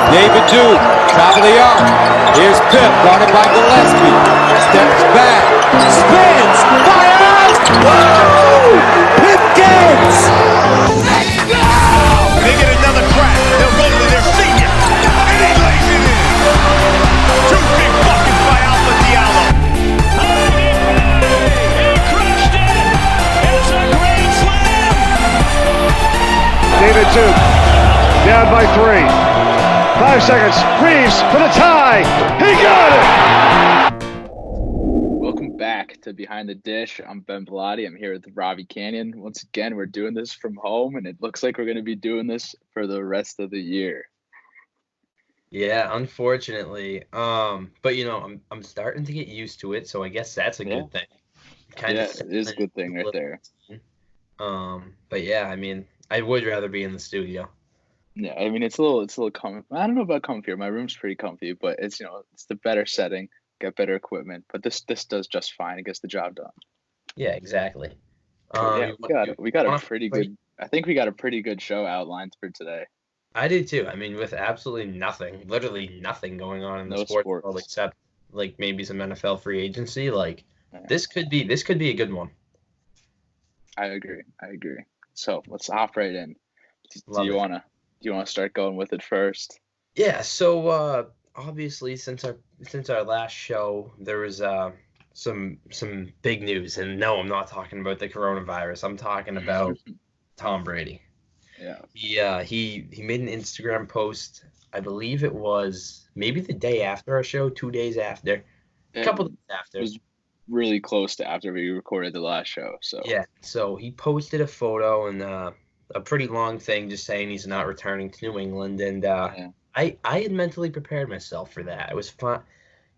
David Duke, top of the arc. Here's Pip, guarded by Gillespie. Steps back, spins, fires! Woo! Pip Gates! They get another crack. They'll go to their senior. And he lays it in. Two big buckets by Alpha Diallo. He crushed it. It's a grand slam. David Duke down by 3. 5 seconds. Reeves for the tie. He got it. Welcome back to Behind the Dish. I'm Ben Bellotti. I'm here with Robbie Canyon. Once again, we're doing this from home, and it looks like we're going to be doing this for the rest of the year. Yeah, unfortunately. But I'm starting to get used to it, so I guess that's a good thing. It is a good thing right there. But yeah, I mean, I would rather be in the studio. Yeah, I mean it's a little comfy. I don't know about comfier. My room's pretty comfy, but it's it's the better setting, got better equipment. But this does just fine. It gets the job done. Yeah, exactly. We got a pretty good. I think we got a pretty good show outlined for today. I do too. I mean, with absolutely nothing, literally nothing going on in the sports world except like maybe some NFL free agency. Like this could be a good one. I agree. So let's hop right in. Do you want to start going with it first? Yeah. So obviously, since our last show, there was some big news, and no, I'm not talking about the coronavirus. I'm talking about Tom Brady. Yeah. He made an Instagram post. I believe it was maybe the day after our show, 2 days after, a couple days after. It was really close to after we recorded the last show. So yeah. So he posted a photo and a pretty long thing just saying he's not returning to New England, and I had mentally prepared myself for that. It was fun.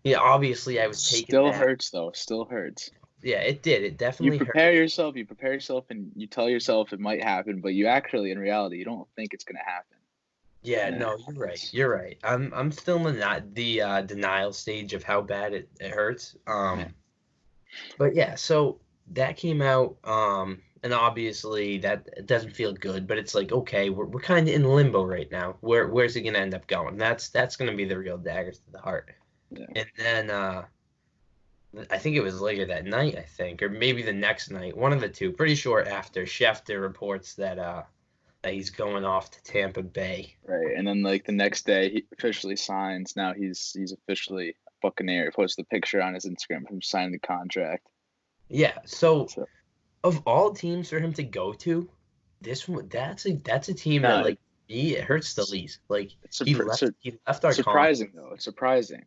Yeah, obviously I was taking. Still hurts though. Still hurts. Yeah, it did. It definitely. You prepare yourself, and you tell yourself it might happen, but you actually, in reality, you don't think it's gonna happen. Yeah, no, you're right. I'm still in the denial stage of how bad it hurts. But yeah, so that came out. And obviously that doesn't feel good, but it's like, okay, we're kind of in limbo right now. Where's it gonna end up going? That's gonna be the real daggers to the heart. Yeah. And then I think it was later that night, or maybe the next night, one of the two. Pretty sure after Schefter reports that he's going off to Tampa Bay. Right, and then like the next day he officially signs. Now he's officially a Buccaneer. He posted a picture on his Instagram from signing the contract. Yeah, so of all teams for him to go to, that's a team that like me it hurts the least. Like he left our surprising though. It's surprising.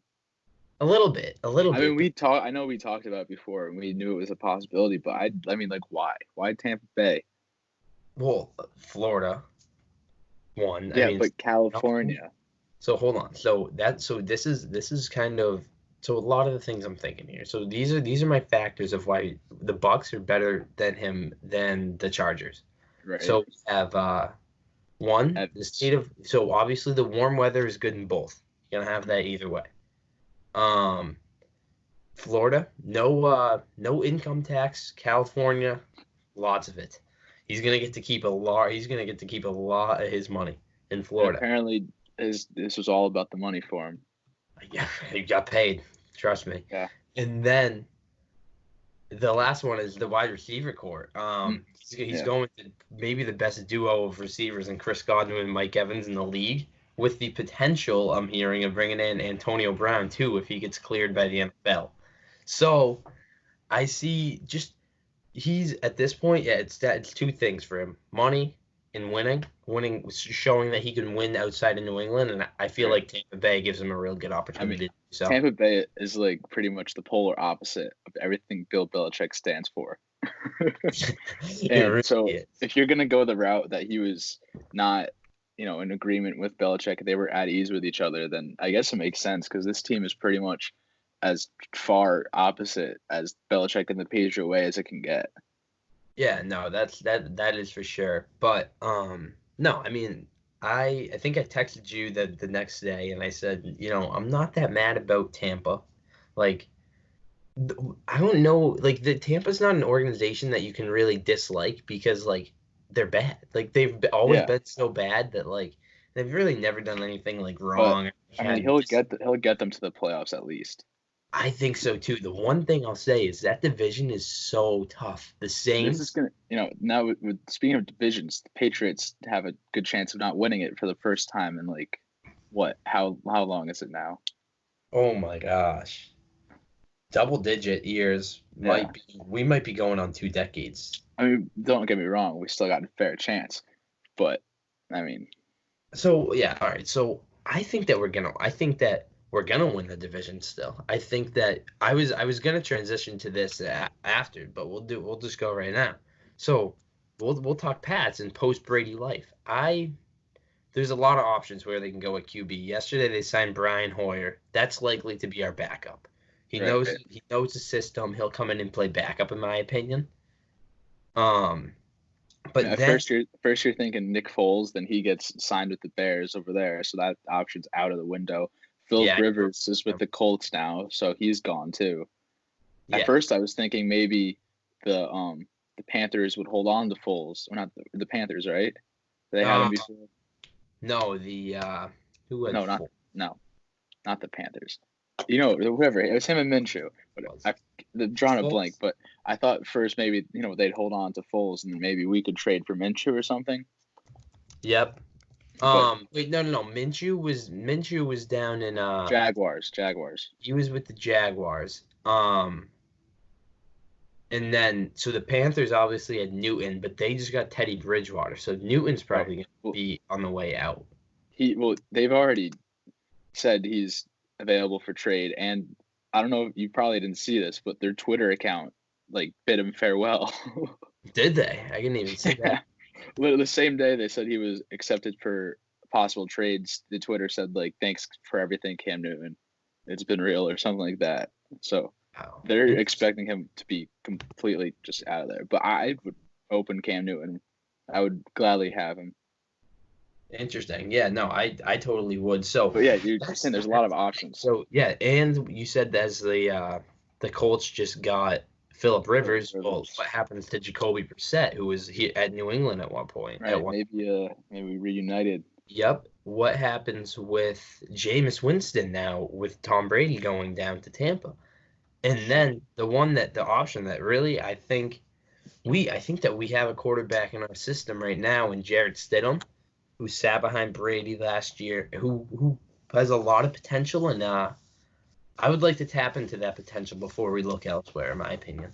A little bit. I mean, I know we talked about it before and we knew it was a possibility, but I mean, like, why? Why Tampa Bay? Well, Florida. One. Yeah, but California. So hold on. So this is kind of. So a lot of the things I'm thinking here. So these are my factors of why the Bucs are better than the Chargers. Right. So we have the state of. So obviously the warm weather is good in both. You're gonna have that either way. Florida, no income tax. California, lots of it. He's gonna get to keep a lot. He's gonna get to keep a lot of his money in Florida. And apparently, this was all about the money for him. Yeah, he got paid. Trust me. Yeah. And then the last one is the wide receiver core. He's going to maybe the best duo of receivers in Chris Godwin and Mike Evans in the league, with the potential I'm hearing of bringing in Antonio Brown too if he gets cleared by the NFL. So I see he's at this point. Yeah, it's two things for him: money and winning, showing that he can win outside of New England, and I feel like Tampa Bay gives him a real good opportunity. So Tampa Bay is like pretty much the polar opposite of everything Bill Belichick stands for. And so if you're gonna go the route that he was not, in agreement with Belichick, they were at ease with each other, then I guess it makes sense because this team is pretty much as far opposite as Belichick and the Patriot way as it can get. Yeah, no, that is for sure. But no, I mean, I think I texted you the next day and I said, I'm not that mad about Tampa. Like, I don't know, like the Tampa's not an organization that you can really dislike because like they're bad. Like they've always been so bad that like They've really never done anything like But, wrong. I mean, he'll get them to the playoffs at least. I think so too. The one thing I'll say is that division is so tough. The This Saints. is gonna, now with speaking of divisions, the Patriots have a good chance of not winning it for the first time in like what? How long is it now? Oh my gosh. Double-digit years we might be going on 2 decades. I mean, don't get me wrong, we still got a fair chance, but I mean, So yeah, all right. So I think that we're gonna win the division still. I think that I was gonna transition to this after, but we'll just go right now. So we'll talk Pats and post Brady life. There's a lot of options where they can go at QB. Yesterday they signed Brian Hoyer. That's likely to be our backup. He knows the system. He'll come in and play backup, in my opinion. But at then first you're thinking Nick Foles, then he gets signed with the Bears over there, so that option's out of the window. Philip Rivers is with the Colts now, so he's gone too. Yeah. At first I was thinking maybe the Panthers would hold on to Foles. Or not the Panthers, right? They had him before. No, who had not the Panthers. Whoever. It was him and Minshew. But I'm drawing a blank, but I thought first maybe, they'd hold on to Foles and maybe we could trade for Minshew or something. Yep. Wait, no. Minshew was down in Jaguars. He was with the Jaguars. And then so the Panthers obviously had Newton, but they just got Teddy Bridgewater. So Newton's probably going to be on the way out. They've already said he's available for trade, and I don't know if you probably didn't see this, but their Twitter account bid him farewell. Did they? I didn't even see that. The same day they said he was accepted for possible trades, the Twitter said thanks for everything, Cam Newton. It's been real or something like that. So they're expecting him to be completely just out of there. But I would open Cam Newton. I would gladly have him. Interesting. Yeah, no, I totally would. So, but yeah, you're saying there's a lot of options. So yeah, and you said as the Colts just got Philip Rivers. Well, what happens to Jacoby Brissett, who was at New England at one point? Right, maybe reunited. Yep. What happens with Jameis Winston now with Tom Brady going down to Tampa? And then the option that really I think that we have a quarterback in our system right now in Jarrett Stidham, who sat behind Brady last year, who has a lot of potential, and I would like to tap into that potential before we look elsewhere, in my opinion.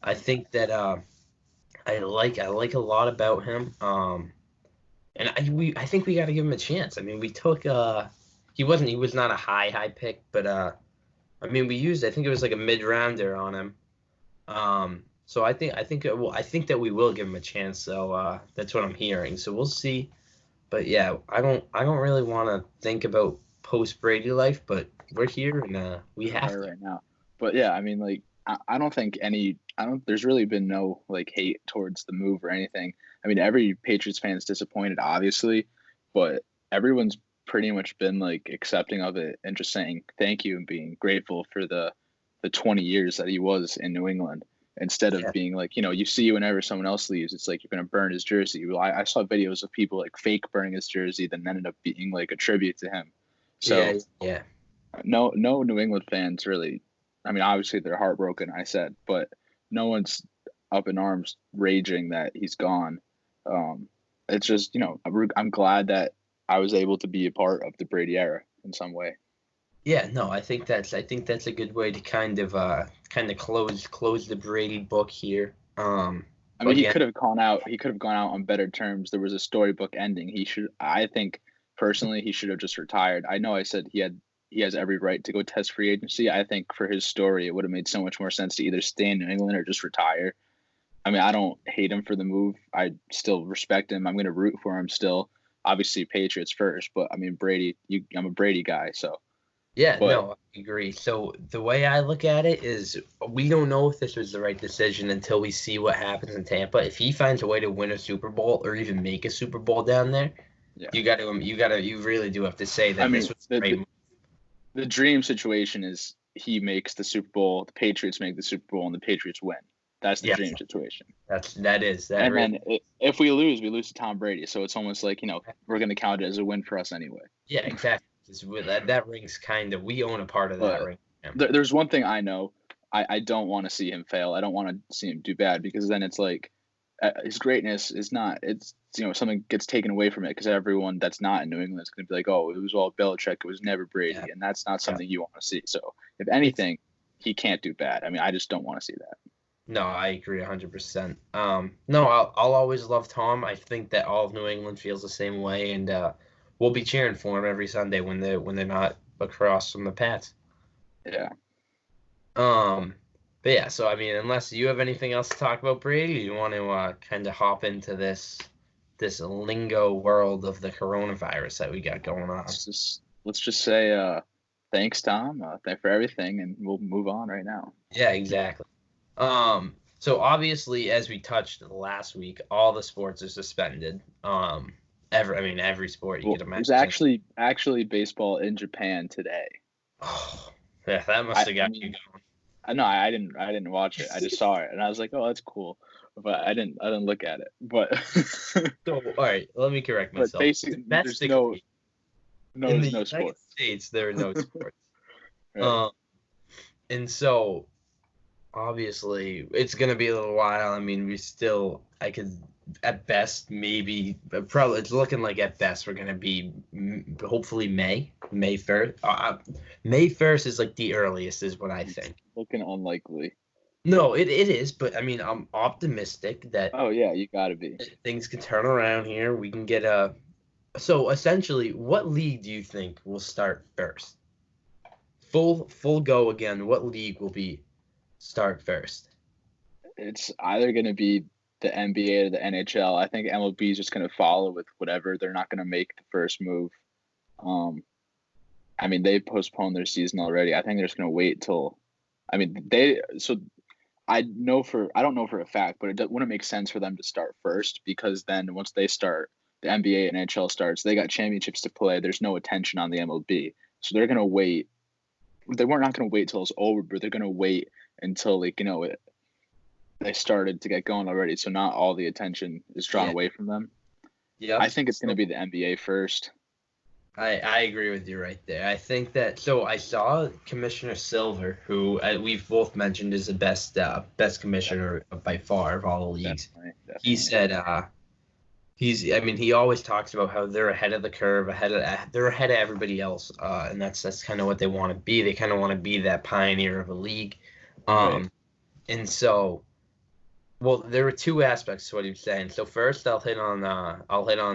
I think that I like a lot about him, and I think we got to give him a chance. I mean, we took he was not a high pick, but I mean I think it was like a mid-rounder on him. So I think that we will give him a chance. So that's what I'm hearing. So we'll see. But yeah, I don't really want to think about post Brady life, but we're here and we have to right now. But yeah, I mean, I don't think there's really been no hate towards the move or anything. I mean, every Patriots fan is disappointed, obviously, but everyone's pretty much been accepting of it and just saying thank you and being grateful for the 20 years that he was in New England. Instead of being you see whenever someone else leaves, it's you're going to burn his jersey. Well, I saw videos of people fake burning his jersey, then ended up being a tribute to him. So yeah. No New England fans really. I mean, obviously they're heartbroken, I said, but no one's up in arms raging that he's gone. It's just I'm glad that I was able to be a part of the Brady era in some way. Yeah, no, I think that's a good way to kind of close the Brady book here. I mean, he could have gone out on better terms. There was a storybook ending. I think personally he should have just retired. I know I said he has every right to go test free agency. I think for his story it would have made so much more sense to either stay in New England or just retire. I mean, I don't hate him for the move. I still respect him. I'm going to root for him still. Obviously Patriots first, but I mean Brady, I'm a Brady guy, so yeah, no, I agree. So the way I look at it is we don't know if this was the right decision until we see what happens in Tampa. If he finds a way to win a Super Bowl or even make a Super Bowl down there, you really do have to say that this was the right move. The dream situation is he makes the Super Bowl, the Patriots make the Super Bowl, and the Patriots win. That's the Yes. dream situation. That is. And then if we lose to Tom Brady. So it's almost like, we're going to count it as a win for us anyway. Yeah, exactly. That ring's we own a part of that But ring. Yeah. there's one thing I know. I don't want to see him fail. I don't want to see him do bad, because then it's like his greatness is not. It's something gets taken away from it, because everyone that's not in New England is going to be like, oh, it was all Belichick. It was never Brady, and that's not something you want to see. So if anything, he can't do bad. I mean, I just don't want to see that. No, I agree 100%. No, I'll always love Tom. I think that all of New England feels the same way, and we'll be cheering for him every Sunday when they're not across from the Pats. Yeah. But yeah, so I mean, unless you have anything else to talk about Brady, you want to kind of hop into this lingo world of the coronavirus that we got going on. Let's just say thanks, Tom. Thanks for everything, and we'll move on right now. Yeah, exactly. So obviously, as we touched last week, all the sports are suspended. Every sport you could imagine. There's actually baseball in Japan today. Oh, yeah, that must have got you going. No, I didn't watch it. I just saw it, and I was like, "Oh, that's cool," but I didn't look at it. But so, all right, let me correct myself. But basically, there's no in the United sports. States, there are no sports. Right. And so, obviously, it's gonna be a little while. I mean, I could, at best, maybe, probably, it's looking like at best we're gonna be hopefully May 1st. May 1st is like the earliest, is what I think. Looking unlikely. No, it is, but I mean, I'm optimistic that. Oh yeah, you gotta be. Things can turn around here. We can get a. So essentially, what league do you think will start first? Full go again. What league will start first? It's either going to be the NBA or the NHL. I think MLB is just going to follow with whatever. They're not going to make the first move. I mean, they postponed their season already. I think they're just going to wait till. I mean, I don't know for a fact, but it wouldn't make sense for them to start first, because then once they start, the NBA and NHL starts, they got championships to play. There's no attention on the MLB, so they're going to wait. They were not going to wait till it's over, but they're going to wait until they started to get going already. So not all the attention is drawn away from them. Yeah, I think it's going to be the NBA first. I agree with you right there. I think that. So I saw Commissioner Silver, who we've both mentioned is the best commissioner by far of all the leagues. Definitely. He said he always talks about how they're ahead of the curve, they're ahead of everybody else, and that's kind of what they want to be. They kind of want to be that pioneer of a league. Right. And so, well, there were two aspects to what he was saying. So first, I'll hit on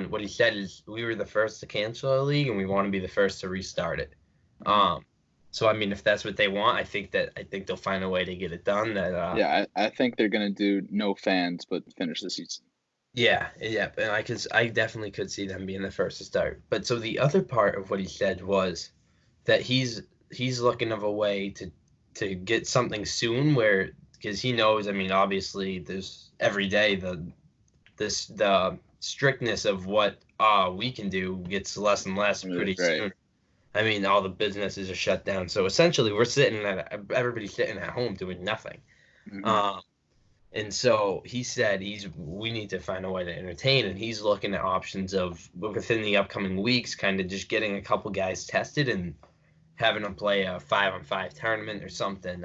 what he said is we were the first to cancel a league, and we want to be the first to restart it. So I mean, if that's what they want, I think they'll find a way to get it done. I think they're gonna do no fans, but finish the season. Yeah, and I definitely could see them being the first to start. But so the other part of what he said was that he's looking of a way to get something soon, where, because he knows, I mean, obviously there's every day the strictness of what we can do gets less and less pretty soon. I mean, all the businesses are shut down, so essentially everybody's sitting at home doing nothing. Mm-hmm. And so he said we need to find a way to entertain, and he's looking at options of within the upcoming weeks, kind of just getting a couple guys tested and having them play a 5-on-5 tournament or something,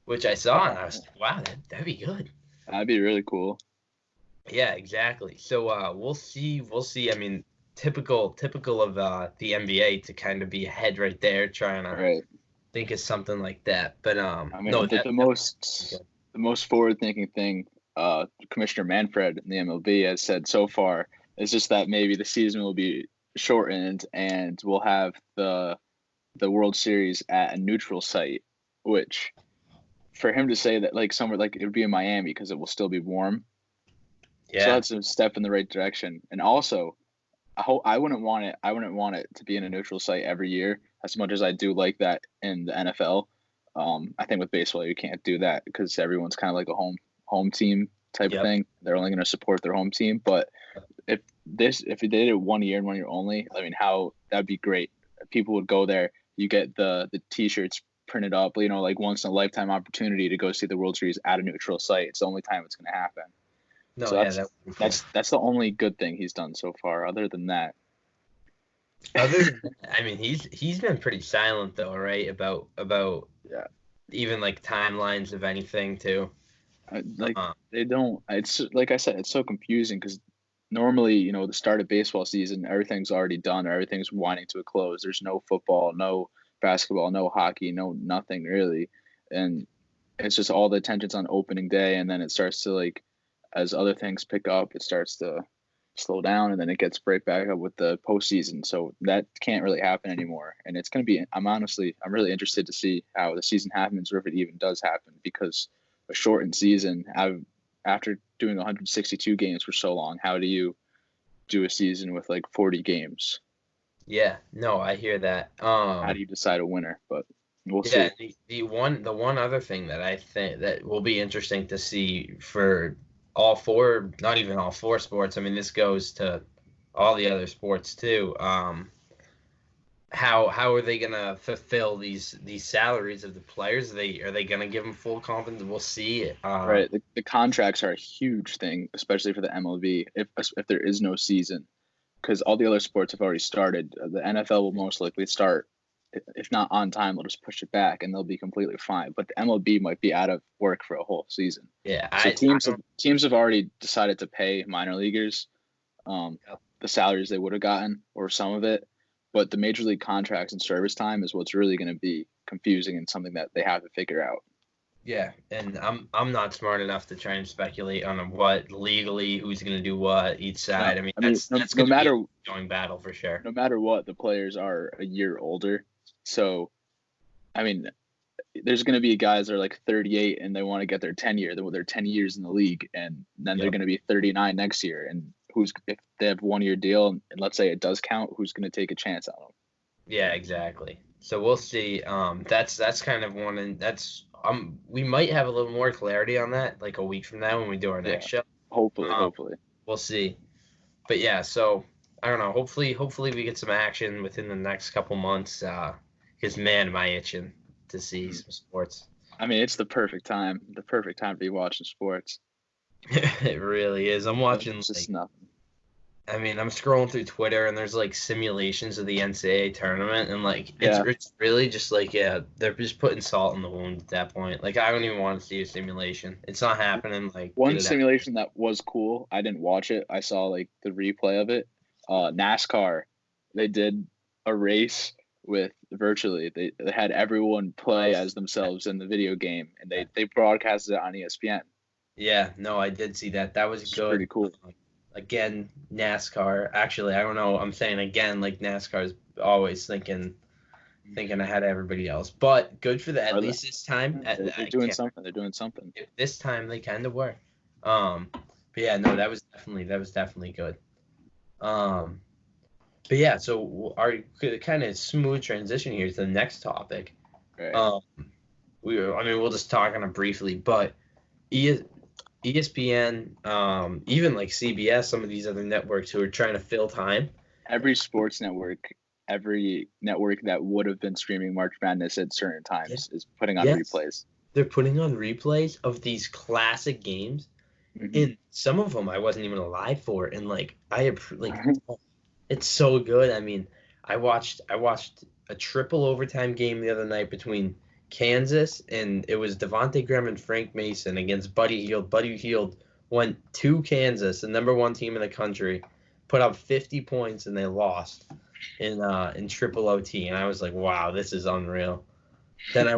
which I saw, and I was like, wow, that'd be good. That'd be really cool. Yeah, exactly. So we'll see. I mean, typical of the NBA to kind of be ahead right there, trying to think of something like that. But I mean, the most forward-thinking thing Commissioner Manfred in the MLB has said so far is just that maybe the season will be shortened and we'll have the World Series at a neutral site, which for him to say that like somewhere like it would be in Miami because it will still be warm. Yeah. So that's a step in the right direction. And also, I wouldn't want it to be in a neutral site every year as much as I do like that in the NFL. I think with baseball you can't do that because everyone's kind of like a home team type of thing. They're only going to support their home team. But if they did it 1 year and 1 year only, I mean, that'd be great. People would go there. You get the T-shirts printed up, like once in a lifetime opportunity to go see the World Series at a neutral site. It's the only time it's going to happen. No, So yeah, that's that would be cool. that's the only good thing he's done so far. Other than that, Other than that, I mean, he's been pretty silent though, right? About yeah, even like timelines of anything too. they don't. It's like I said, it's so confusing because normally, the start of baseball season, everything's already done, or everything's winding to a close. There's no football, no basketball, no hockey, no nothing really, and it's just all the attention's on opening day, and then it starts to like, as other things pick up, it starts to slow down, and then it gets right back up with the postseason. So that can't really happen anymore, and it's going to be. I'm really interested to see how the season happens, or if it even does happen, because a shortened season, after doing 162 games for so long, how do you do a season with like 40 games? Yeah, no, I hear that. How do you decide a winner? But we'll yeah, see. the one other thing that I think that will be interesting to see for all four, not even all four sports. I mean, this goes to all the other sports too. How are they gonna fulfill these salaries of the players? Are they gonna give them full confidence? We'll see. Right, the contracts are a huge thing, especially for the MLB. If there is no season, because all the other sports have already started. The NFL will most likely start, if not on time, they'll just push it back, and they'll be completely fine. But the MLB might be out of work for a whole season. Yeah, So teams have already decided to pay minor leaguers the salaries they would have gotten, or some of it. But the major league contracts and service time is what's really going to be confusing and something that they have to figure out. Yeah, and I'm not smart enough to try and speculate on what legally who's going to do what each side. No, That's no matter be a going battle for sure. No matter what, the players are a year older. So, I mean, there's going to be guys that are like 38 and they want to get their 10 year. They're 10 years in the league, and then they're going to be 39 next year. And if they have 1 year deal, and let's say it does count, who's going to take a chance on them? Yeah, exactly. So we'll see. That's kind of one, and that's we might have a little more clarity on that like a week from now when we do our next show. Hopefully. We'll see. But yeah, so I don't know. Hopefully we get some action within the next couple months. Because man, am I itching to see some sports. I mean, it's the perfect time to be watching sports. It really is. I'm watching. It's just nothing. I mean, I'm scrolling through Twitter and there's like simulations of the NCAA tournament, and like it's really just like they're just putting salt in the wound at that point. Like I don't even want to see a simulation. It's not happening. Like one simulation that was cool. I didn't watch it. I saw like the replay of it. NASCAR, they did a race with virtually. They had everyone play as themselves in the video game, and they broadcasted it on ESPN. Yeah, no, I did see that. That was good. Pretty cool. Again, NASCAR. Actually, I don't know. I'm saying again, like NASCAR is always thinking ahead of everybody else. But good for them. At least this time. They're doing something. This time they kind of were. But yeah, no, that was definitely good. But yeah, so our kind of smooth transition here to the next topic. Right. We'll just talk on it briefly, but ESPN, even like CBS, some of these other networks who are trying to fill time. Every sports network, every network that would have been streaming March Madness at certain times is putting on replays. They're putting on replays of these classic games, and some of them I wasn't even alive for, and it's so good. I mean, I watched a triple overtime game the other night between Kansas, and it was Devontae Graham and Frank Mason against Buddy Hield. Buddy Hield went to Kansas, the number one team in the country, put up 50 points, and they lost in triple OT. And I was like, wow, this is unreal. Then I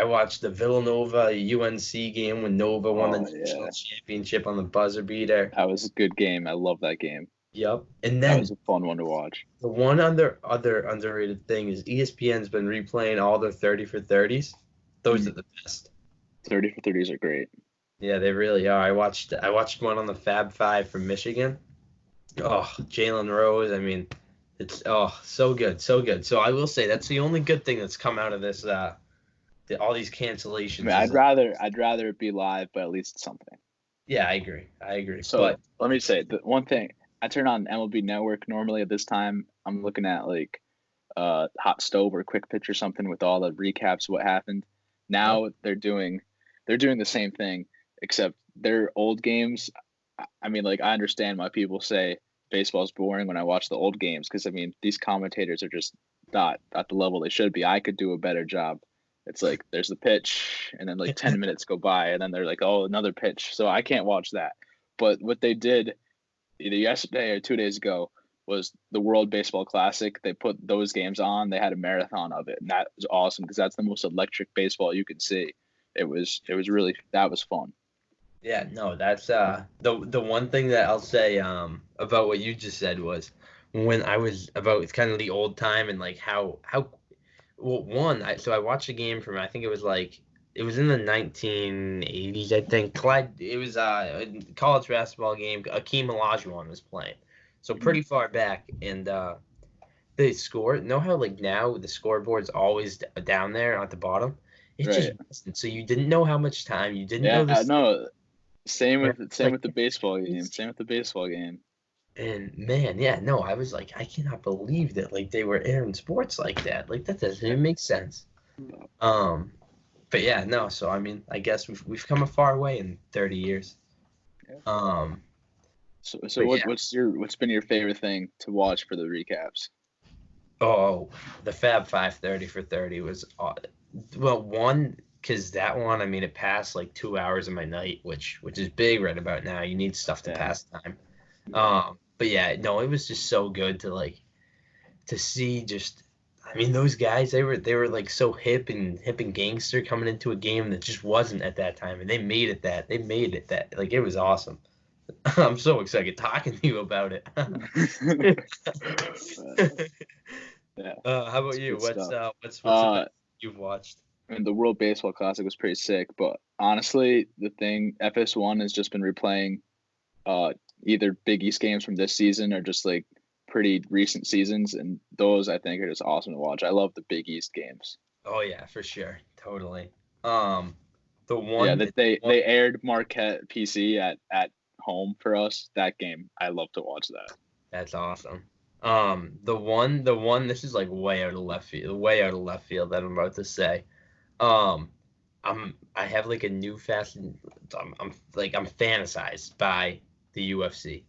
watched the Villanova UNC game when Nova won the national championship on the buzzer beater. That was a good game. I love that game. Yep. And then that was a fun one to watch. The one other underrated thing is ESPN's been replaying all their 30 for 30s. Those are the best. 30 for 30s are great. Yeah, they really are. I watched one on the Fab Five from Michigan. Oh, Jalen Rose. I mean, it's so good. So I will say that's the only good thing that's come out of this. All these cancellations. I mean, I'd rather it be live, but at least something. Yeah, I agree. So let me say the one thing. I turn on MLB Network normally at this time. I'm looking at like hot stove or quick pitch or something with all the recaps of what happened. Now they're doing the same thing, except their old games. I mean, like, I understand why people say baseball's boring when I watch the old games, because I mean these commentators are just not at the level they should be. I could do a better job. It's like there's the pitch, and then like 10 minutes go by, and then they're like, oh, another pitch. So I can't watch that. But what they did either yesterday or 2 days ago was the World Baseball Classic. They put those games on. They had a marathon of it, and that was awesome because that's the most electric baseball you could see. It was really, that was fun. Yeah, no, that's the one thing that I'll say about what you just said was when I was about, it's kind of the old time and like how well, so I watched a game from, I think it was in the 1980s, I think. It was a college basketball game. Akeem Olajuwon was playing, so pretty far back, and they scored. Know how like now the scoreboard's always down there at the bottom? It Right. just wasn't. So you didn't know how much time. You didn't Yeah, know this. no. Same with Like, the baseball game. Same with the baseball game. And man, yeah, no, I was like, I cannot believe that like they were airing sports like that. Like that doesn't even make sense. But yeah, no. So I mean, I guess we've come a far way in 30 years. So what's been your favorite thing to watch for the recaps? Oh, the Fab 530 for 30 was one, because that one, I mean, it passed like 2 hours of my night, which is big right about now. You need stuff to pass time. But yeah, no, it was just so good to see just. I mean, those guys, they were like so hip and gangster coming into a game that just wasn't at that time, and they made it that. Like, it was awesome. I'm so excited talking to you about it. Yeah. How about you? What's the best you've watched? I mean, the World Baseball Classic was pretty sick, but honestly, the thing FS1 has just been replaying either Big East games from this season or just like pretty recent seasons, and those I think are just awesome to watch. I love the Big East games. Oh yeah, for sure, totally. The one that they aired Marquette PC at home for us. That game, I love to watch that. That's awesome. The one. This is like way out of left field that I'm about to say. I have like a new fashion. I'm fantasized by the UFC.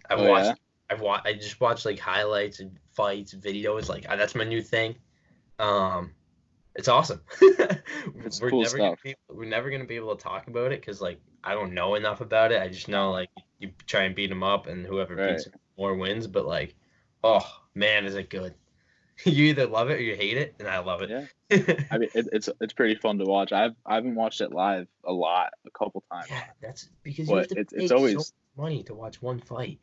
I just watched like highlights and fights, videos. Like that's my new thing. It's awesome. It's cool stuff. We're never gonna be able to talk about it because like I don't know enough about it. I just know like you try and beat them up, and whoever beats them more wins. But like, oh man, is it good? You either love it or you hate it, and I love it. Yeah. I mean, it's pretty fun to watch. I haven't watched it live a couple times. Yeah, that's because you have to pay so much money to watch one fight.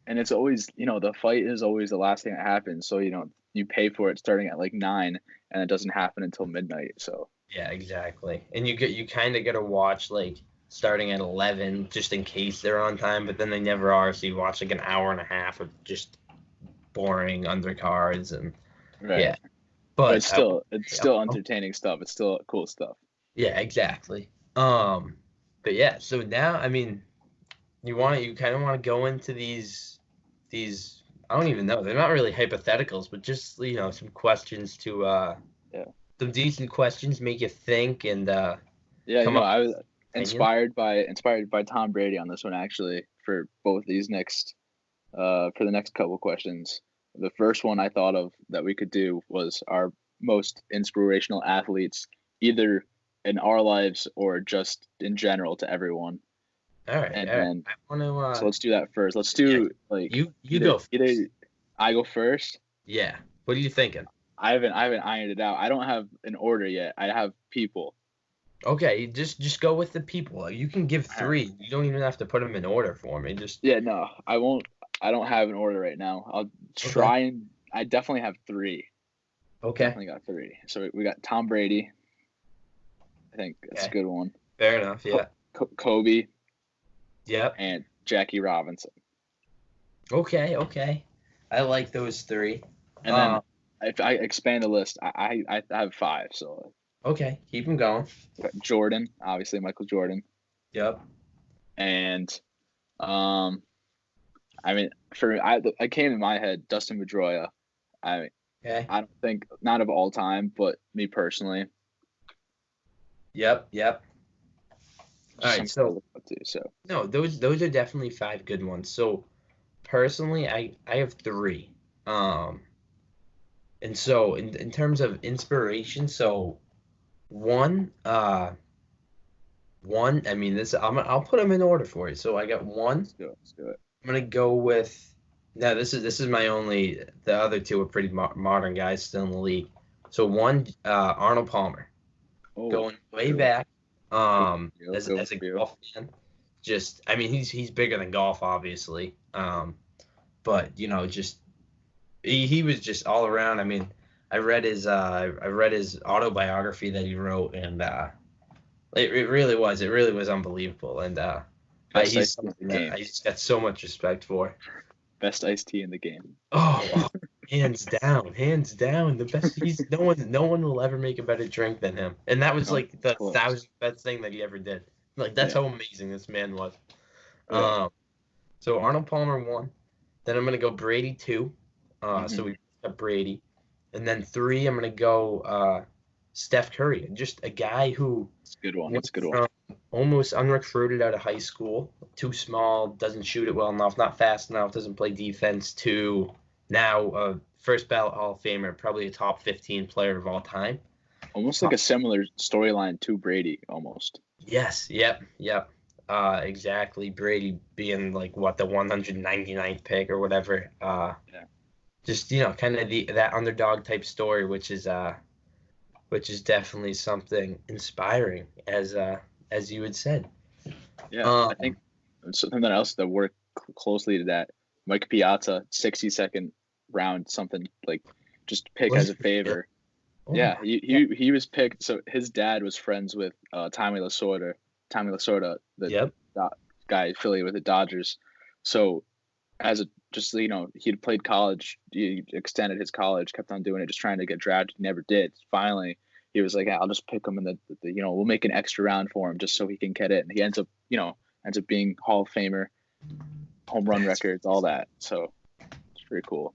And it's always, the fight is always the last thing that happens. So you pay for it starting at like 9, and it doesn't happen until midnight. So yeah, exactly. And you kind of got to watch like starting at 11 just in case they're on time, but then they never are. So you watch like an hour and a half of just boring undercards and. Right. Yeah, but it's still entertaining stuff. It's still cool stuff. Yeah, exactly. But yeah, so now I mean, you kind of want to go into these. I don't even know. They're not really hypotheticals, but just some questions to some decent questions, make you think and I was inspired by Tom Brady on this one actually for both these for the next couple questions. The first one I thought of that we could do was our most inspirational athletes, either in our lives or just in general to everyone. All right. And I want to. So let's do that first. Let's do you go first. Either I go first. Yeah. What are you thinking? I haven't ironed it out. I don't have an order yet. I have people. Okay, just go with the people. You can give 3. You don't even have to put them in order for me. No, I won't. I don't have an order right now. I'll try and I definitely have 3. Okay. Definitely got 3. So we got Tom Brady. I think that's a good one. Fair enough. Yeah. Kobe. Yep. And Jackie Robinson. Okay. I like those 3. And then if I expand the list, I have 5. So. Okay, keep them going. Jordan, obviously Michael Jordan. Yep. And I mean, I came in my head Dustin Pedroia. I mean, Okay. I don't think, not of all time, but me personally. Yep. All right, Something to so look up to, so. no, those are definitely 5 good ones. So personally, I have 3. Um, and so in terms of inspiration, so one, I mean this I'll put them in order for you. So I got one. Let's do it. I'm gonna go with now. This is my only. The other 2 are pretty modern guys still in the league. So one, Arnold Palmer, Oh, going way good. back. Go As a for you. golf fan, just I mean he's bigger than golf, obviously. But just he was just all around. I mean, I read his autobiography that he wrote, and it really was unbelievable. And Best he's iced tea in something the that game. I just got so much respect for. Best iced tea in the game. Oh, hands down, the best. He's no one will ever make a better drink than him. And that was No, like the close. 1,000th best thing that he ever did. Like that's Yeah. how amazing this man was. Yeah. So Arnold Palmer 1. Then I'm gonna go Brady 2. Mhm. So we got Brady, and then 3. I'm gonna go Steph Curry, just a guy who It's a good one. went It's a good one. from almost unrecruited out of high school, too small, doesn't shoot it well enough, not fast enough, doesn't play defense, to now a first ballot Hall of Famer, probably a top 15 player of all time. Almost like a similar storyline to Brady, almost. Yes, yep. Exactly. Brady being like what, the 199th pick or whatever. Yeah. Just kind of that underdog type story, which is definitely something inspiring, as you had said. Yeah, I think something else that worked closely to that. Mike Piazza, 62nd round, something like just pick as a favor. Oh, Yeah, he was picked. So his dad was friends with Tommy Lasorda, the guy affiliated with the Dodgers. So he'd played college, he extended his college, kept on doing it, just trying to get drafted. He never did. Finally, he was like, I'll just pick him in the we'll make an extra round for him just so he can get it. And he ends up being Hall of Famer, home run records, all that. So it's pretty cool.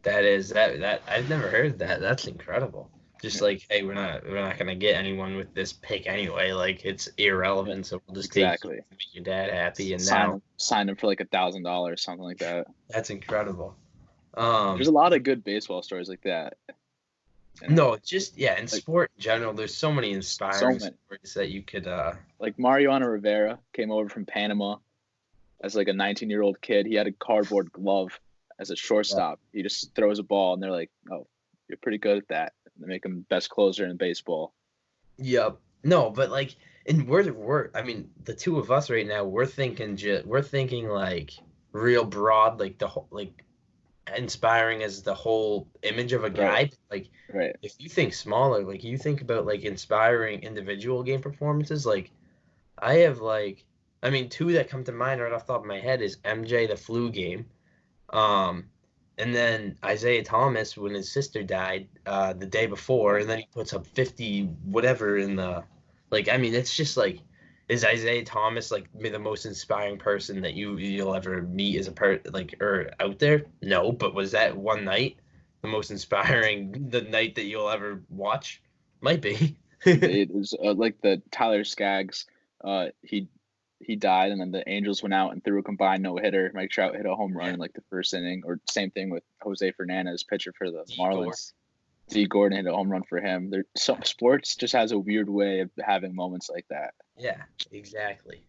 That is that I've never heard that. That's incredible. Just like, hey, we're not gonna get anyone with this pick anyway. Like, it's irrelevant, so we'll just take you to make your dad happy. And sign him for like $1,000, something like that. That's incredible. There's a lot of good baseball stories like that. No, just in sport in general, there's so many inspiring stories that you could. Like Mariano Rivera came over from Panama as like a 19-year-old kid. He had a cardboard glove as a shortstop. He just throws a ball, and they're like, "Oh, you're pretty good at that." And they make him best closer in baseball. Yep. No, but like, and we're I mean, the 2 of us right now, we're thinking like real broad, like the whole, like inspiring as the whole image of a guy. Like, if you think smaller, like you think about like inspiring individual game performances, like I have 2 that come to mind right off the top of my head is MJ, the flu game, and then Isaiah Thomas when his sister died the day before, and then he puts up 50 whatever in the, like, I mean, it's just like, is Isaiah Thomas like the most inspiring person that you'll ever meet as a or out there? No, but was that one night the most inspiring the night that you'll ever watch? Might be. It was like the Tyler Skaggs. He died, and then the Angels went out and threw a combined no-hitter. Mike Trout hit a home run in like the first inning, or same thing with Jose Fernandez, pitcher for the Marlins. D. Gordon hit a home run for him. Sports just has a weird way of having moments like that. Yeah, exactly.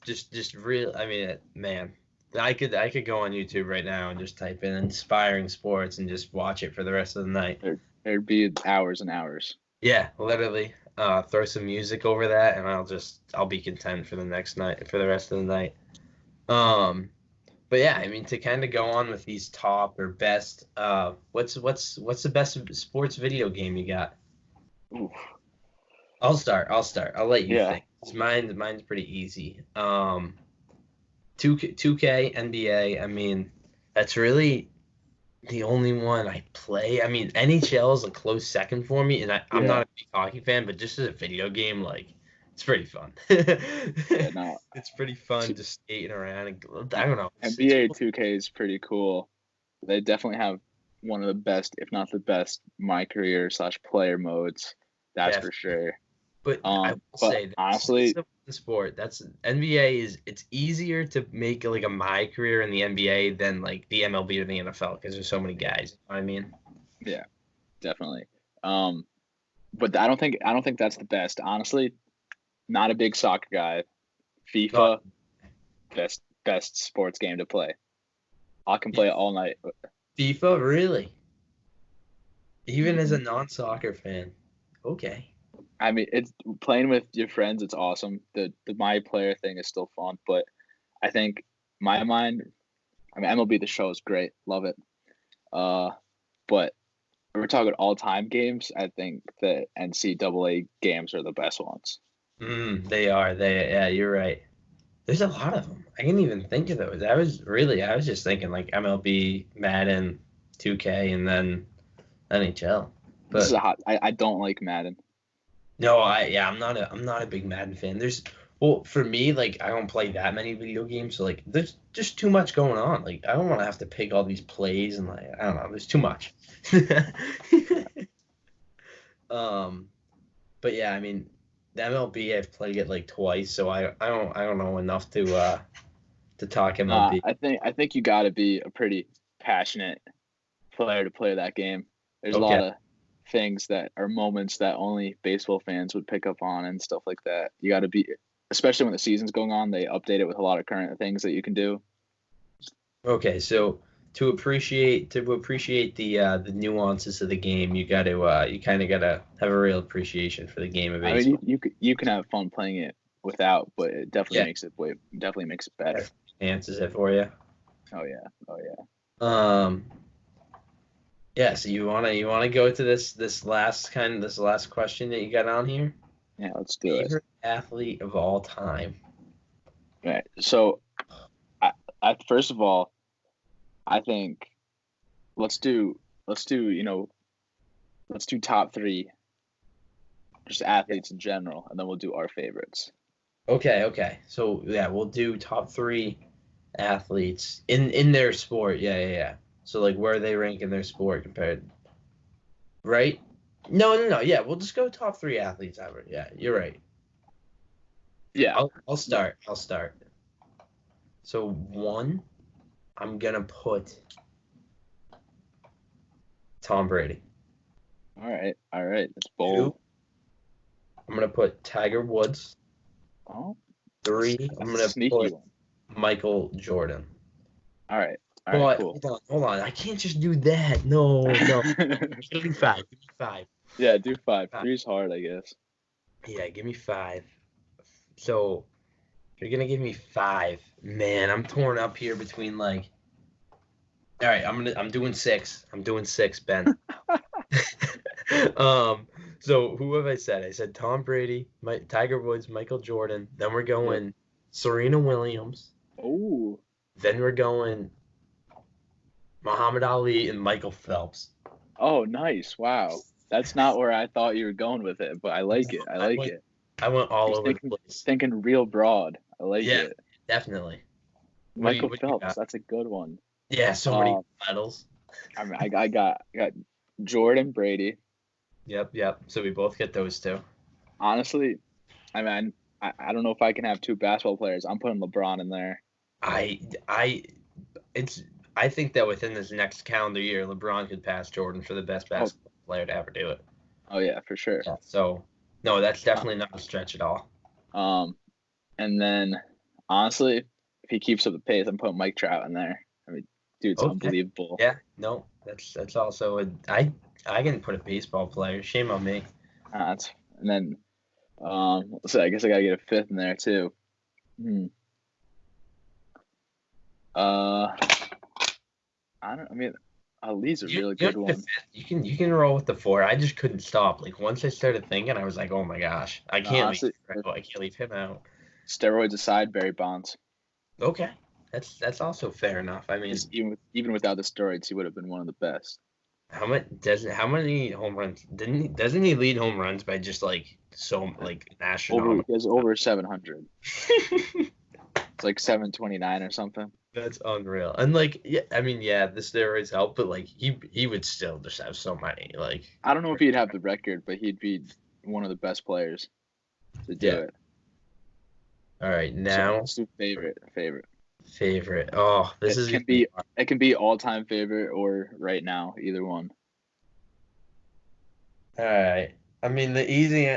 Just real. I mean, man, I could go on YouTube right now and just type in inspiring sports and just watch it for the rest of the night. There'd be hours and hours. Yeah, literally. Throw some music over that, and I'll be content for the rest of the night. But yeah, I mean, to kind of go on with these top or best, what's the best sports video game you got? Oof. I'll start. I'll let you think. Mine's pretty easy. 2K NBA. I mean, that's really the only one I play. I mean, NHL is a close second for me, and I'm not a big hockey fan, but just as a video game, like, it's pretty fun. It's pretty fun just skating around. I don't know. NBA 2K is pretty cool. They definitely have one of the best, if not the best, my career / player modes. That's for sure. But I will say that honestly, the sport, that's NBA it's easier to make like a my career in the NBA than like the MLB or the NFL because there's so many guys. You know what I mean? Yeah, definitely. But I don't think that's the best. Honestly, not a big soccer guy. FIFA, best sports game to play. I can play it all night. FIFA, really? Even as a non-soccer fan. Okay. I mean, it's playing with your friends. It's awesome. The my player thing is still fun, but I think MLB The Show is great. Love it. But if we're talking all-time games, I think the NCAA games are the best ones. They are. Yeah, you're right. There's a lot of them. I didn't even think of those. I was just thinking like MLB, Madden, 2K, and then NHL. But This is I don't like Madden. no, I'm not a big Madden fan. For me, like I don't play that many video games, so like there's just too much going on. Like I don't want to have to pick all these plays and like I don't know, there's too much. But yeah, I mean, the MLB I've played it like twice, so I don't know enough to talk MLB. I think you got to be a pretty passionate player to play that game. There's a lot of things that are moments that only baseball fans would pick up on and stuff like that. You got to be, especially when the season's going on, they update it with a lot of current things that you can do. Okay, so to appreciate the nuances of the game, you kind of gotta have a real appreciation for the game of baseball. I mean, you can have fun playing it without, but it definitely makes it better. Answers it for you. Oh yeah. Yeah. So you wanna go to this last question that you got on here? Yeah, let's do it. Favorite athlete of all time. Right. So, I first of all, I think let's do top 3, just athletes in general, and then we'll do our favorites. Okay. So yeah, we'll do top 3 athletes in their sport. Yeah. So like where they rank in their sport compared. Right? No. Yeah, we'll just go top 3 athletes ever. Yeah, you're right. Yeah. I'll start. So 1, I'm gonna put Tom Brady. All right. That's bold. 2, I'm gonna put Tiger Woods. Oh. 3, I'm gonna put one. Michael Jordan. All right. Cool. Hold on. I can't just do that. No. Give me 5. Yeah, do 5. 3's hard, I guess. Yeah, give me 5. So if you're gonna give me 5, man, I'm torn up here between like. All right, I'm doing 6. Ben. So who have I said? I said Tom Brady, Tiger Woods, Michael Jordan. Then we're going Serena Williams. Oh. Then we're going Muhammad Ali and Michael Phelps. Oh, nice! Wow, that's not where I thought you were going with it, but I like it. I went all over the place. Thinking real broad. I like it. Definitely. Michael Phelps, that's a good one. Yeah, so many titles. I mean, I got Jordan, Brady. Yep. So we both get those 2. Honestly, I mean, I don't know if I can have 2 basketball players. I'm putting LeBron in there. I think that within this next calendar year, LeBron could pass Jordan for the best basketball player to ever do it. Oh yeah, for sure. Yeah, so no, that's definitely not a stretch at all. And then honestly, if he keeps up the pace, I'm putting Mike Trout in there. I mean, dude's unbelievable. Yeah, no, that's also I can put a baseball player. Shame on me. And then so I guess I gotta get a 5th in there too. Ali's a really good one. You can roll with the 4. I just couldn't stop. Like once I started thinking, I was like, oh my gosh, I can't leave him out. Steroids aside, Barry Bonds. Okay, that's also fair enough. I mean, even without the steroids, he would have been one of the best. How many home runs doesn't he lead home runs by just like astronomical? He has over 700. It's like 729 or something. That's unreal. And like, yeah, I mean, yeah, the steroids help, but like he would still just have so many. Like, I don't know if he'd have the record, but he'd be one of the best players to do yeah. it. All right, So now let's do favorite. favorite. Oh, this is gonna be hard. It can be all-time favorite or right now, either one. All right. I mean, the easy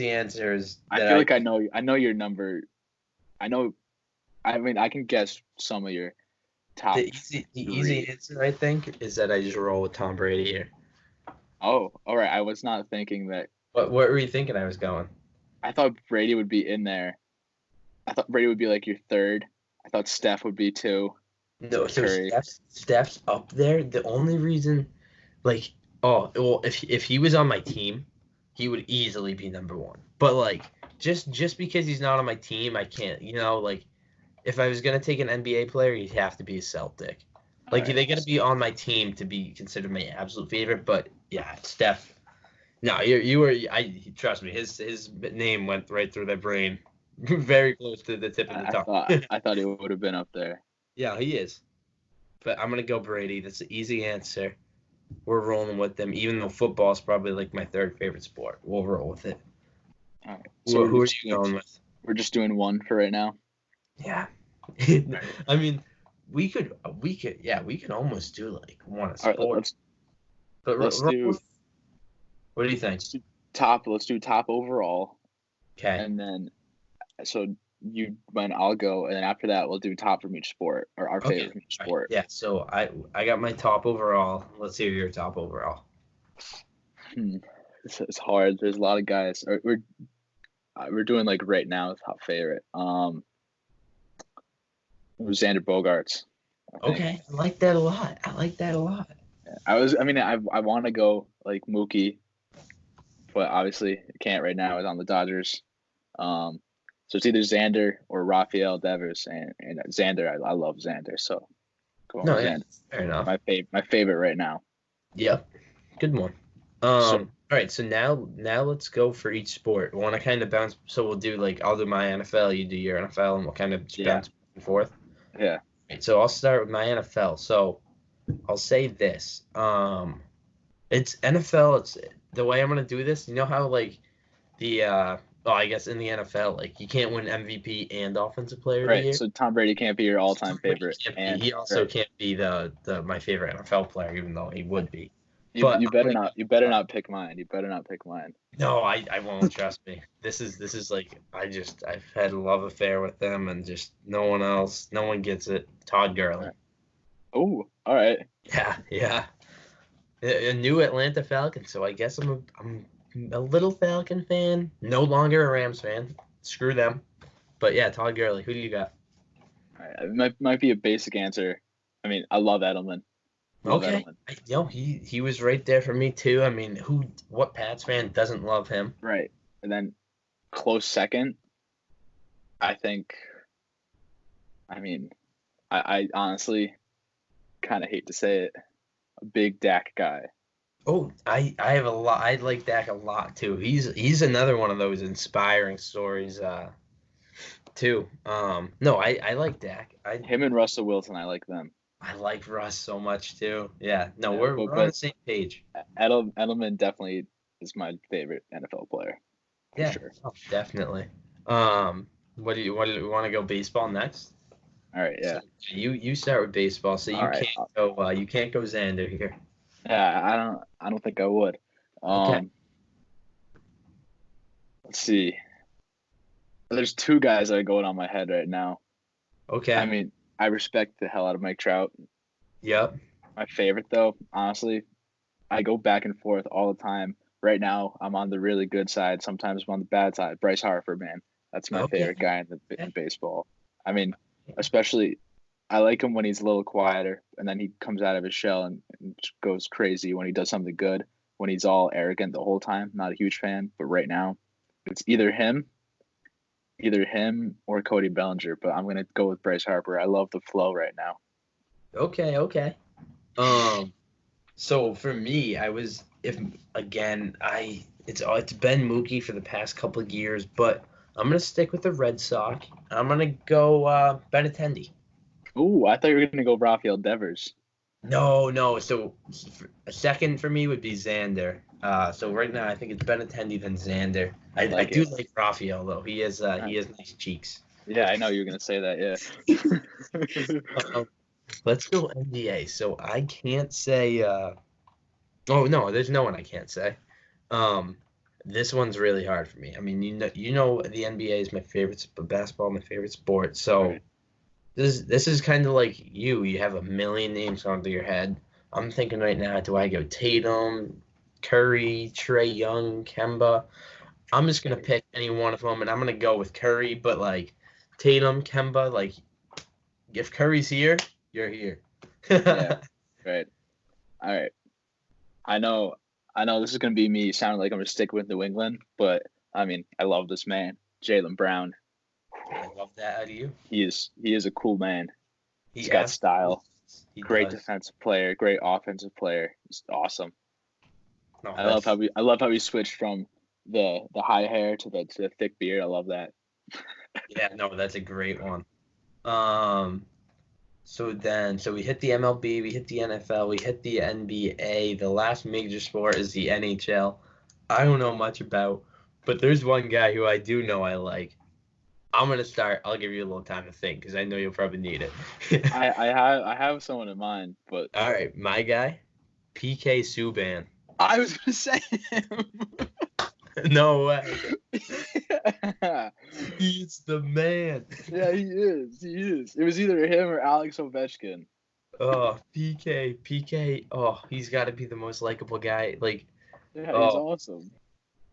answer is I that feel like I know your number. I mean, I can guess some of your top. the easy three. answer, I think, is that I just roll with Tom Brady here. Oh, all right. I was not thinking that. What were you thinking I was going? I thought Brady would be in there. I thought Brady would be like your third. I thought Steph would be two. No, so Curry. Steph's up there. The only reason, like, oh, well, if he was on my team, he would easily be number one. But like, just because he's not on my team, I can't. Like, if I was gonna take an NBA player, he'd have to be a Celtic. Like, All they right. gotta be on my team to be considered my absolute favorite. But yeah, Steph. No, you were. Trust me. His name went right through that brain, very close to the tip of the tongue. I thought he would have been up there. Yeah, he is. But I'm gonna go Brady. That's the easy answer. We're rolling with them, even though football is probably like my third favorite sport. We'll roll with it. All right. So who are just you going with? We're just doing one for right now. Yeah. I mean, we could almost do like one a All right. sport. But let's do what do you think? Let's do top overall, Okay. and then so you when I'll go, and then after that we'll do top from each sport or our Okay. favorite from each All right. sport. Yeah. So I got my top overall. Let's hear your top overall. It's hard. There's a lot of guys. We're doing like right now top favorite. Xander Bogaerts. I think. Okay. I like that a lot. I want to go like Mookie, but obviously I can't right now. It's on the Dodgers. So it's either Xander or Rafael Devers, and Xander. I love Xander, so go on No, with yeah, Xander. fair enough. My favorite right now. Yep. Good one. All right, so now let's go for each sport. Want to kind of bounce, so we'll do like I'll do my NFL, you do your NFL, and we'll kind of just bounce back and forth. Yeah. Right, so I'll start with my NFL. So I'll say this. It's NFL. It's the way I'm gonna do this. You know how like the I guess in the NFL, like you can't win MVP and Offensive Player of the Year. Right. So Tom Brady can't be your all-time favorite, and he also can't be the my favorite NFL player, even though he would be. You better not pick mine. You better not pick mine. No, I won't. Trust me. This is like I've had a love affair with them, and just no one gets it. Todd Gurley. Oh, all right. Yeah. A new Atlanta Falcon, so I guess I'm a little Falcon fan. No longer a Rams fan. Screw them. But yeah, Todd Gurley. Who do you got? All right. It might be a basic answer. I mean, I love Edelman. Okay. He was right there for me too. I mean, what Pats fan doesn't love him? Right. And then close second, I think. I mean, I honestly kind of hate to say it, a big Dak guy. Oh, I have a lot. I like Dak a lot too. He's another one of those inspiring stories too. No, I like Dak. Him and Russell Wilson, I like them. I like Russ so much too. Yeah, no, we're on the same page. Edelman definitely is my favorite NFL player. Yeah, sure. Oh, definitely. What do you want to go baseball next? All right, yeah. So you start with baseball, so you can't go Xander here. Yeah, I don't think I would. Okay. Let's see. There's two guys that are going on my head right now. Okay. I mean, I respect the hell out of Mike Trout. Yep. My favorite, though, honestly, I go back and forth all the time. Right now, I'm on the really good side. Sometimes I'm on the bad side. Bryce Harper, man. That's my favorite guy in baseball. I mean, especially, I like him when he's a little quieter, and then he comes out of his shell and goes crazy when he does something good. When he's all arrogant the whole time, not a huge fan. But right now, it's either him or Cody Bellinger, but I'm gonna go with Bryce Harper. I love the flow right now. Okay. So for me, it's been Mookie for the past couple of years, but I'm gonna stick with the Red Sox. I'm gonna go Benintendi. Ooh, I thought you were gonna go Rafael Devers. No. So a second for me would be Xander. So right now I think it's Benintendi then Xander. I Like do it. like Raphael though. He has nice cheeks. Yeah, I know you were gonna say that. Yeah. Let's go NBA. So I can't say. Oh no, there's no one I can't say. Um, this one's really hard for me. I mean, you know, the NBA is my favorite, basketball my favorite sport. So Right. this is kind of like you. You have a million names going through your head. I'm thinking right now, do I go Tatum, Curry, Trey Young, Kemba? I'm just gonna pick any one of them, and I'm gonna go with Curry. But like Tatum, Kemba, like if Curry's here, you're here. Yeah. Right. All right. I know this is gonna be me sounding like I'm gonna stick with New England, but I mean I love this man, Jaylen Brown. I love that out of you. He is a cool man. He's He got style. He Great does. defensive player, great offensive player. He's awesome. No, I love how we switched from the high hair to the thick beard. I love that. yeah, no, that's a great one. So we hit the MLB, we hit the NFL, we hit the NBA. The last major sport is the NHL. I don't know much about, but there's one guy who I do know I like. I'm gonna start. I'll give you a little time to think because I know you'll probably need it. I have someone in mind, but All right, my guy, PK Subban. I was gonna say him. No way. He's the man. Yeah, he is. He is. It was either him or Alex Ovechkin. Oh, PK. Oh, he's got to be the most likable guy. Like, Yeah, he's oh, awesome.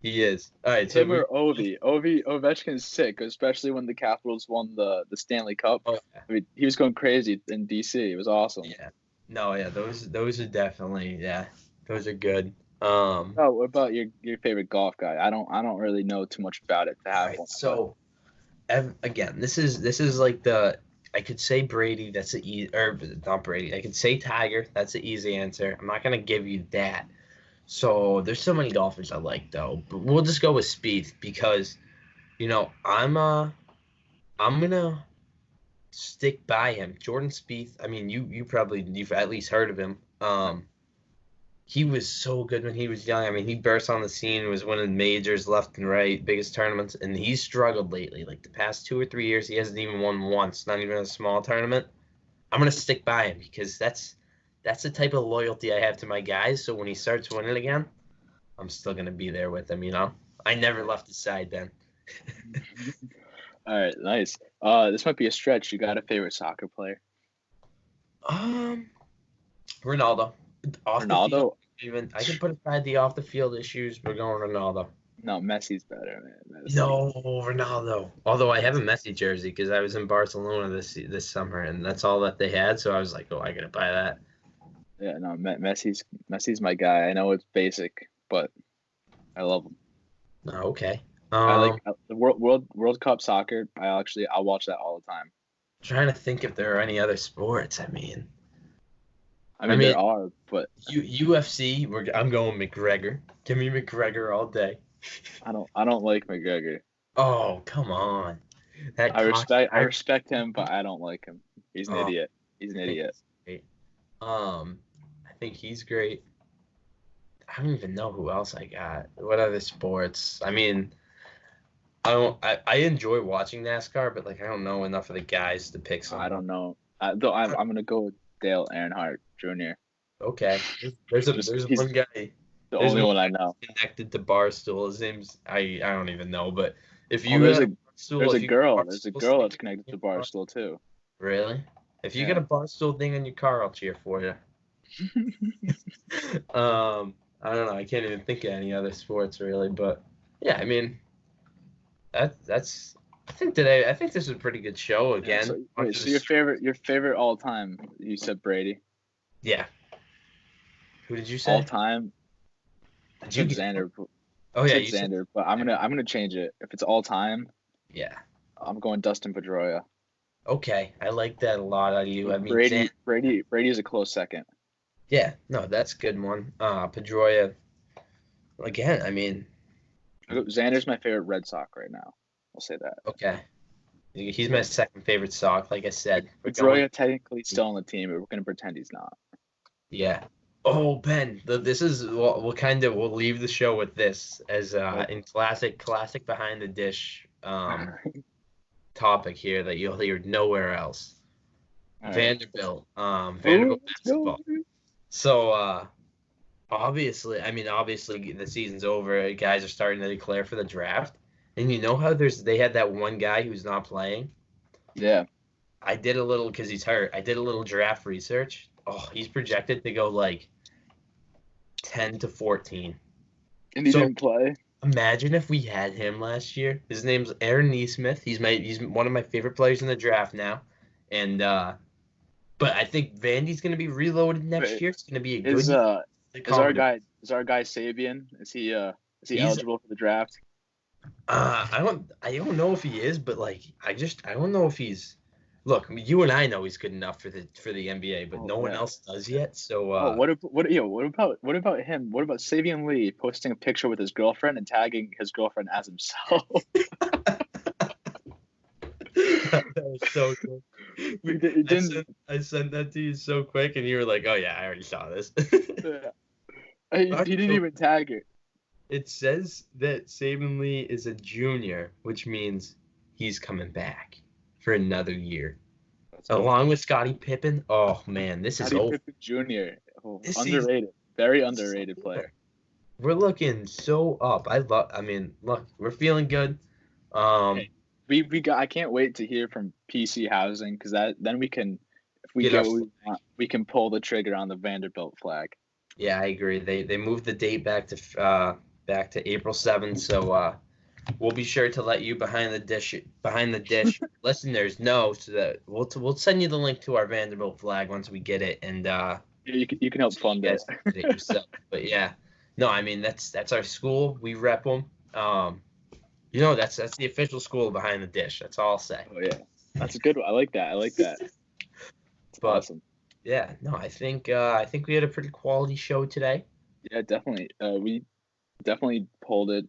he is. All right, so Him or Ovechkin's sick, especially when the Capitals won the Stanley Cup. oh, I mean, he was going crazy in DC. It was awesome. yeah. No, yeah, those are definitely, yeah, those are good. Oh, what about your favorite golf guy? I don't really know too much about it to have Right, one. so again, this is like I could say Brady, that's the easy, or not Brady. I could say Tiger, that's the easy answer. I'm not gonna give you that. So there's so many golfers I like though, but we'll just go with Spieth because, I'm gonna stick by him. Jordan Spieth. I mean, you've at least heard of him. He was so good when he was young. I mean, he burst on the scene, was winning majors left and right, biggest tournaments, and he's struggled lately. Like the past 2 or 3 years, he hasn't even won once, not even a small tournament. I'm gonna stick by him because that's the type of loyalty I have to my guys. So when he starts winning again, I'm still gonna be there with him. I never left his side, Ben. All right, nice. This might be a stretch. You got a favorite soccer player? Ronaldo. Off the Ronaldo? field, even I can put aside the off the field issues. We're going Ronaldo. No, Messi's better, man. No, Ronaldo. Although I have a Messi jersey because I was in Barcelona this summer, and that's all that they had. So I was like, oh, I gotta buy that. Yeah, no, Messi's my guy. I know it's basic, but I love him. Oh, okay. I like the World Cup soccer. I'll watch that all the time. Trying to think if there are any other sports. I mean, there are, but UFC. I'm going McGregor. Give me McGregor all day. I don't like McGregor. Oh, come on. I respect him, but I don't like him. He's an idiot. He's an idiot. I think he's great. I don't even know who else I got. What other sports? I mean, I enjoy watching NASCAR, but like I don't know enough of the guys to pick some. I don't know. I'm gonna go with Dale Earnhardt Jr. Okay. There's one guy. The only one I know. Connected to Barstool. His name's I don't even know, but if you there's a girl that's connected to Barstool too. Really? If you get a Barstool thing in your car, I'll cheer for you. I don't know. I can't even think of any other sports really, but yeah, I mean, that's. I think this is a pretty good show again. So your favorite all time? You said Brady. Yeah. Who did you say? All time. Did you Xander? Oh yeah, Xander. But I'm gonna change it. If it's all time, yeah, I'm going Dustin Pedroia. Okay, I like that a lot out of you. I mean, Brady is a close second. Yeah, no, that's a good one. Pedroia. Again, I mean, Xander's my favorite Red Sox right now. I'll say that. Okay. He's my second favorite sock, like I said. Pedroia technically still on the team, but we're gonna pretend he's not. Yeah. Oh, Ben, this is we'll leave the show with this as in classic behind the dish topic here that you'll hear nowhere else. All right. Vanderbilt basketball. So obviously the season's over. Guys are starting to declare for the draft. And you know how they had that one guy who's not playing? Yeah. I did a little, because he's hurt, I did a little draft research. Oh, he's projected to go like 10 to 14. And he didn't play? Imagine if we had him last year. His name's Aaron Nesmith. He's one of my favorite players in the draft now. And but I think Vandy's going to be reloaded next year. It's going to be a good year. Is our guy Sabian? Is he eligible for the draft? I don't know if he is, but like I don't know if he's. Look, you and I know he's good enough for the NBA, but no one else does yet. So what about him? What about Sabian Lee posting a picture with his girlfriend and tagging his girlfriend as himself? That was so good. I sent that to you so quick, and you were like, "Oh yeah, I already saw this." He didn't even tag it. It says that Saban Lee is a junior, which means he's coming back for another year. Along with Scottie Pippen. Oh, man, this is Scottie Pippen Jr. Underrated. Very underrated player. We're looking so up. Look, we're feeling good. I can't wait to hear from PC Housing, because then we can, if we get what we want, we can pull the trigger on the Vanderbilt flag. Yeah, I agree. They moved the date back to April 7th, so we'll be sure to let you behind the dish listeners know, so that we'll send you the link to our Vanderbilt flag once we get it, and you can help fund it yourself. But yeah, no, I mean that's our school. We rep them. That's the official school behind the dish. That's all I'll say. Oh yeah, that's a good one. I like that. It's awesome. Yeah, no, I think we had a pretty quality show today. Yeah, definitely. We definitely pulled it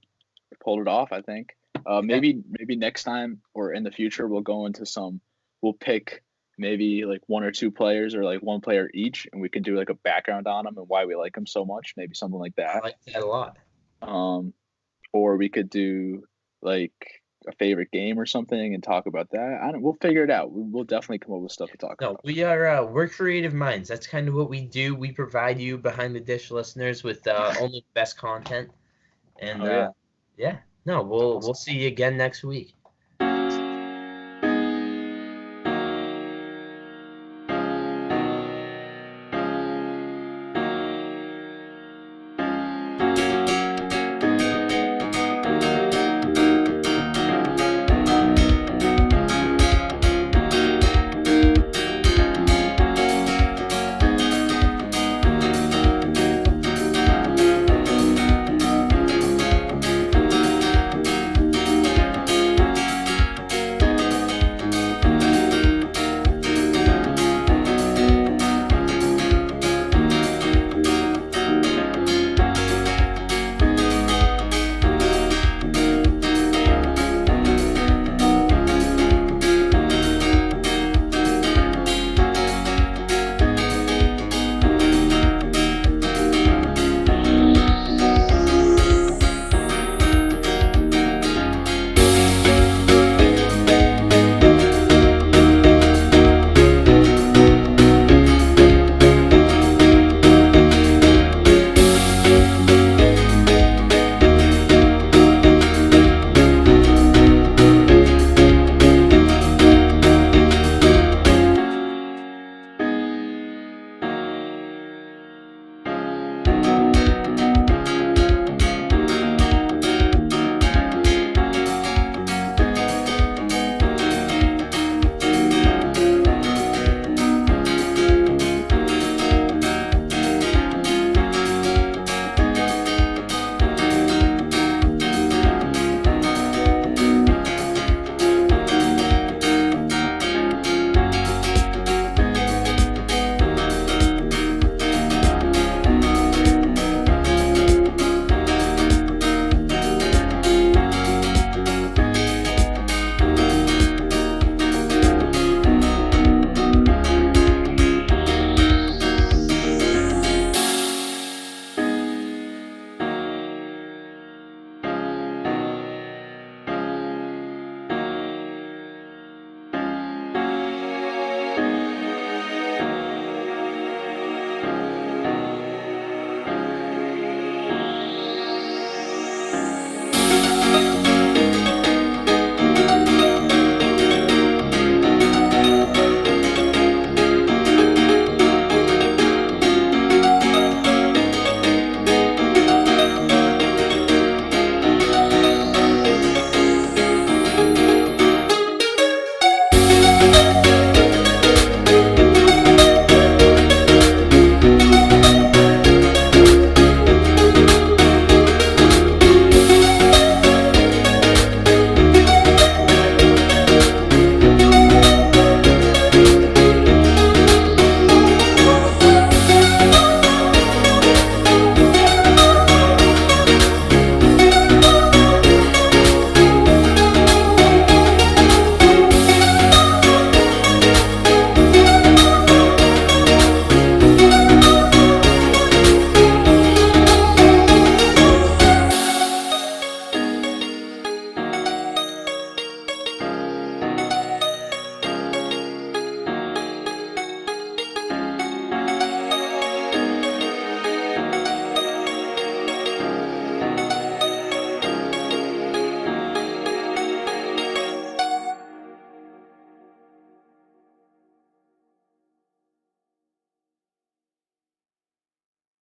off, I think. Maybe next time or in the future we'll pick maybe like one or two players, or like one player each, and we can do like a background on them and why we like them so much, maybe something like that. I like that a lot. Or we could do like a favorite game or something and talk about that. We'll figure it out. We'll definitely come up with stuff to talk about. No, we're creative minds. That's kind of what we do. We provide you behind the dish listeners with only the best content. And we'll see you again next week.